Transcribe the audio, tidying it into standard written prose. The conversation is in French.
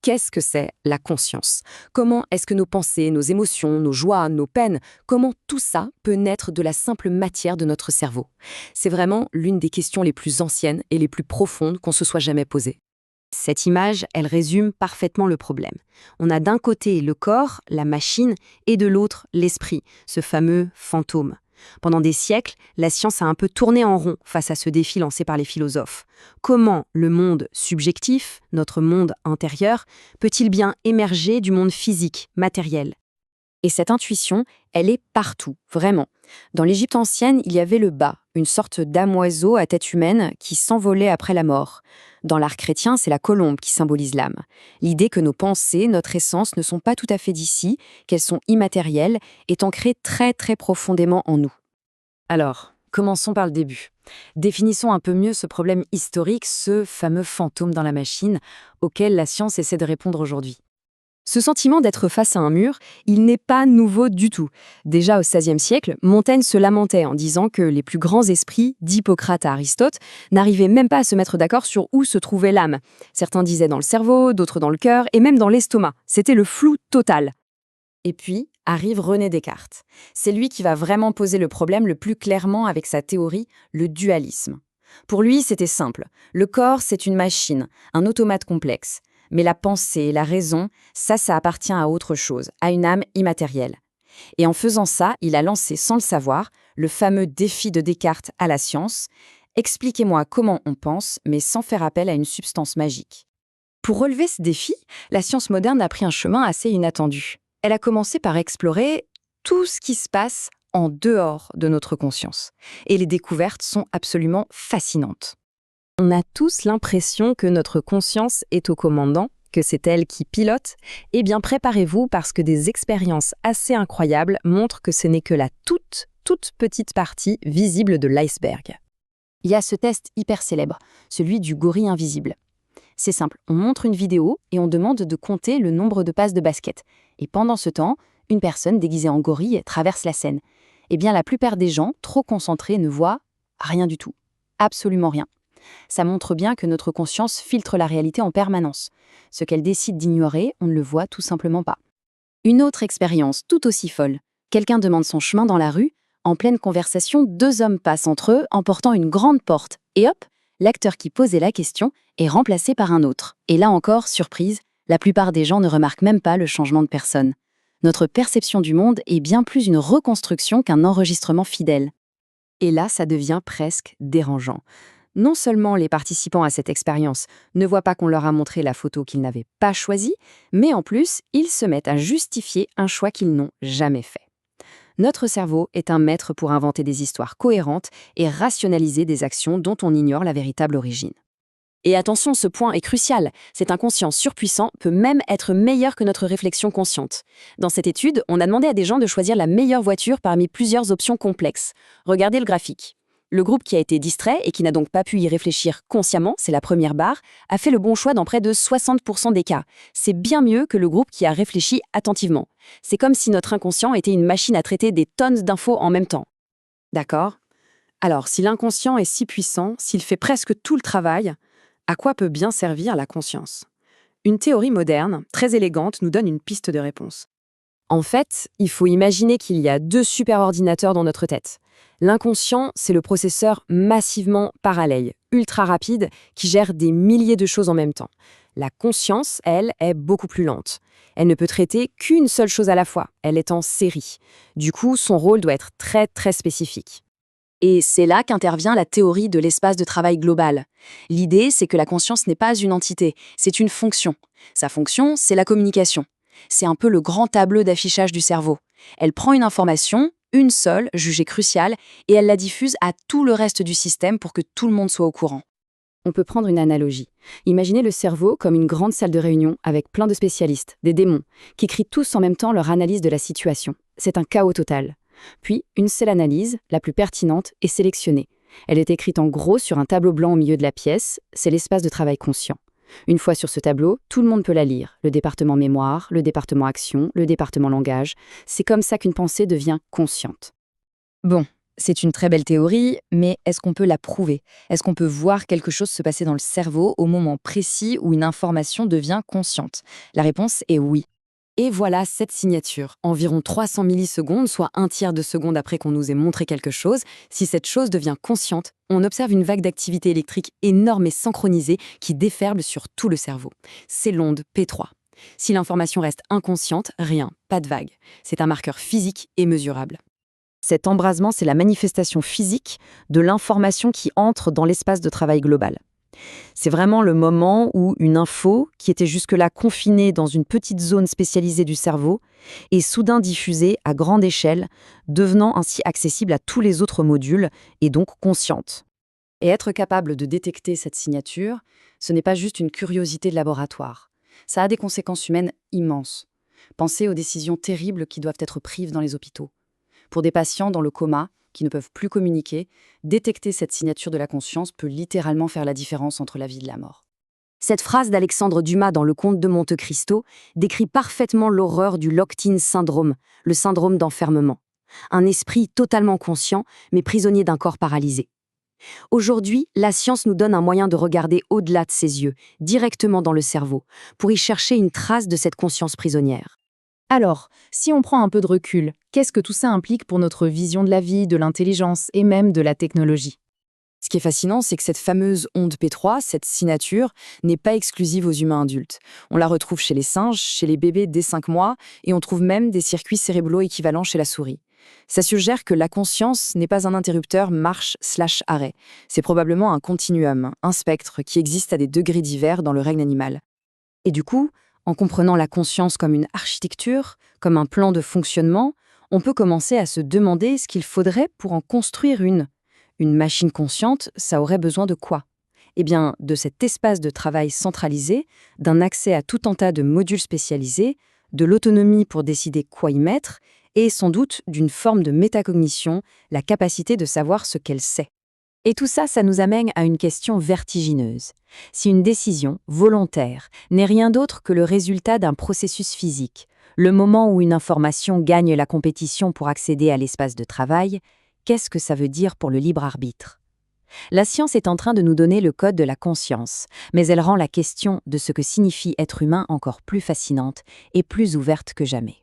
qu'est-ce que c'est la conscience? Comment est-ce que nos pensées, nos émotions, nos joies, nos peines, comment tout ça peut naître de la simple matière de notre cerveau? C'est vraiment l'une des questions les plus anciennes et les plus profondes qu'on se soit jamais posées. Cette image, elle résume parfaitement le problème. On a d'un côté le corps, la machine, et de l'autre l'esprit, ce fameux fantôme. Pendant des siècles, la science a un peu tourné en rond face à ce défi lancé par les philosophes. Comment le monde subjectif, notre monde intérieur, peut-il bien émerger du monde physique, matériel? Et cette intuition, elle est partout, vraiment. Dans l'Égypte ancienne, il y avait le Ba, une sorte d'âme-oiseau à tête humaine qui s'envolait après la mort. Dans l'art chrétien, c'est la colombe qui symbolise l'âme. L'idée que nos pensées, notre essence ne sont pas tout à fait d'ici, qu'elles sont immatérielles, est ancrée très très profondément en nous. Alors, commençons par le début. Définissons un peu mieux ce problème historique, ce fameux fantôme dans la machine, auquel la science essaie de répondre aujourd'hui. Ce sentiment d'être face à un mur, il n'est pas nouveau du tout. Déjà au XVIe siècle, Montaigne se lamentait en disant que les plus grands esprits, d'Hippocrate à Aristote, n'arrivaient même pas à se mettre d'accord sur où se trouvait l'âme. Certains disaient dans le cerveau, d'autres dans le cœur, et même dans l'estomac. C'était le flou total. Et puis arrive René Descartes. C'est lui qui va vraiment poser le problème le plus clairement avec sa théorie, le dualisme. Pour lui, c'était simple. Le corps, c'est une machine, un automate complexe. Mais la pensée, la raison, ça appartient à autre chose, à une âme immatérielle. Et en faisant ça, il a lancé, sans le savoir, le fameux défi de Descartes à la science. Expliquez-moi comment on pense, mais sans faire appel à une substance magique. Pour relever ce défi, la science moderne a pris un chemin assez inattendu. Elle a commencé par explorer tout ce qui se passe en dehors de notre conscience. Et les découvertes sont absolument fascinantes. On a tous l'impression que notre conscience est au commandant, que c'est elle qui pilote. Eh bien, préparez-vous parce que des expériences assez incroyables montrent que ce n'est que la toute petite partie visible de l'iceberg. Il y a ce test hyper célèbre, celui du gorille invisible. C'est simple, on montre une vidéo et on demande de compter le nombre de passes de basket. Et pendant ce temps, une personne déguisée en gorille traverse la scène. Eh bien, la plupart des gens, trop concentrés, ne voient rien du tout. Absolument rien. Ça montre bien que notre conscience filtre la réalité en permanence. Ce qu'elle décide d'ignorer, on ne le voit tout simplement pas. Une autre expérience tout aussi folle. Quelqu'un demande son chemin dans la rue. En pleine conversation, deux hommes passent entre eux en portant une grande porte. Et hop, l'acteur qui posait la question est remplacé par un autre. Et là encore, surprise, la plupart des gens ne remarquent même pas le changement de personne. Notre perception du monde est bien plus une reconstruction qu'un enregistrement fidèle. Et là, ça devient presque dérangeant. Non seulement les participants à cette expérience ne voient pas qu'on leur a montré la photo qu'ils n'avaient pas choisie, mais en plus, ils se mettent à justifier un choix qu'ils n'ont jamais fait. Notre cerveau est un maître pour inventer des histoires cohérentes et rationaliser des actions dont on ignore la véritable origine. Et attention, ce point est crucial. Cet inconscient surpuissant peut même être meilleur que notre réflexion consciente. Dans cette étude, on a demandé à des gens de choisir la meilleure voiture parmi plusieurs options complexes. Regardez le graphique. Le groupe qui a été distrait et qui n'a donc pas pu y réfléchir consciemment, c'est la première barre, a fait le bon choix dans près de 60% des cas. C'est bien mieux que le groupe qui a réfléchi attentivement. C'est comme si notre inconscient était une machine à traiter des tonnes d'infos en même temps. D'accord? Alors, si l'inconscient est si puissant, s'il fait presque tout le travail, à quoi peut bien servir la conscience? Une théorie moderne, très élégante, nous donne une piste de réponse. En fait, il faut imaginer qu'il y a deux superordinateurs dans notre tête. L'inconscient, c'est le processeur massivement parallèle, ultra rapide, qui gère des milliers de choses en même temps. La conscience, elle, est beaucoup plus lente. Elle ne peut traiter qu'une seule chose à la fois. Elle est en série. Du coup, son rôle doit être très, très spécifique. Et c'est là qu'intervient la théorie de l'espace de travail global. L'idée, c'est que la conscience n'est pas une entité, c'est une fonction. Sa fonction, c'est la communication. C'est un peu le grand tableau d'affichage du cerveau. Elle prend une information, une seule, jugée cruciale, et elle la diffuse à tout le reste du système pour que tout le monde soit au courant. On peut prendre une analogie. Imaginez le cerveau comme une grande salle de réunion avec plein de spécialistes, des démons, qui crient tous en même temps leur analyse de la situation. C'est un chaos total. Puis, une seule analyse, la plus pertinente, est sélectionnée. Elle est écrite en gros sur un tableau blanc au milieu de la pièce, c'est l'espace de travail conscient. Une fois sur ce tableau, tout le monde peut la lire. Le département mémoire, le département action, le département langage. C'est comme ça qu'une pensée devient consciente. Bon, C'est une très belle théorie, mais est-ce qu'on peut la prouver? Est-ce qu'on peut voir quelque chose se passer dans le cerveau au moment précis où une information devient consciente? La réponse est oui. Et voilà cette signature. Environ 300 millisecondes, soit un tiers de seconde après qu'on nous ait montré quelque chose, si cette chose devient consciente, on observe une vague d'activité électrique énorme et synchronisée qui déferle sur tout le cerveau. C'est l'onde P3. Si l'information reste inconsciente, rien, pas de vague. C'est un marqueur physique et mesurable. Cet embrasement, c'est la manifestation physique de l'information qui entre dans l'espace de travail global. C'est vraiment le moment où une info, qui était jusque-là confinée dans une petite zone spécialisée du cerveau, est soudain diffusée à grande échelle, devenant ainsi accessible à tous les autres modules et donc consciente. Et être capable de détecter cette signature, ce n'est pas juste une curiosité de laboratoire. Ça a des conséquences humaines immenses. Pensez aux décisions terribles qui doivent être prises dans les hôpitaux. Pour des patients dans le coma, qui ne peuvent plus communiquer, détecter cette signature de la conscience peut littéralement faire la différence entre la vie et la mort. Cette phrase d'Alexandre Dumas dans Le Comte de Monte Cristo décrit parfaitement l'horreur du locked-in syndrome, le syndrome d'enfermement. Un esprit totalement conscient, mais prisonnier d'un corps paralysé. Aujourd'hui, la science nous donne un moyen de regarder au-delà de ses yeux, directement dans le cerveau, pour y chercher une trace de cette conscience prisonnière. Alors, si on prend un peu de recul, qu'est-ce que tout ça implique pour notre vision de la vie, de l'intelligence et même de la technologie? Ce qui est fascinant, c'est que cette fameuse onde P3, cette signature, n'est pas exclusive aux humains adultes. On la retrouve chez les singes, chez les bébés dès 5 mois, et on trouve même des circuits cérébraux équivalents chez la souris. Ça suggère que la conscience n'est pas un interrupteur marche/arrêt. C'est probablement un continuum, un spectre qui existe à des degrés divers dans le règne animal. Et du coup, en comprenant la conscience comme une architecture, comme un plan de fonctionnement, on peut commencer à se demander ce qu'il faudrait pour en construire une. Une machine consciente, ça aurait besoin de quoi? Eh bien, de cet espace de travail centralisé, d'un accès à tout un tas de modules spécialisés, de l'autonomie pour décider quoi y mettre, et sans doute d'une forme de métacognition, la capacité de savoir ce qu'elle sait. Et tout ça, ça nous amène à une question vertigineuse. Si une décision, volontaire, n'est rien d'autre que le résultat d'un processus physique, le moment où une information gagne la compétition pour accéder à l'espace de travail, qu'est-ce que ça veut dire pour le libre arbitre? La science est en train de nous donner le code de la conscience, mais elle rend la question de ce que signifie être humain encore plus fascinante et plus ouverte que jamais.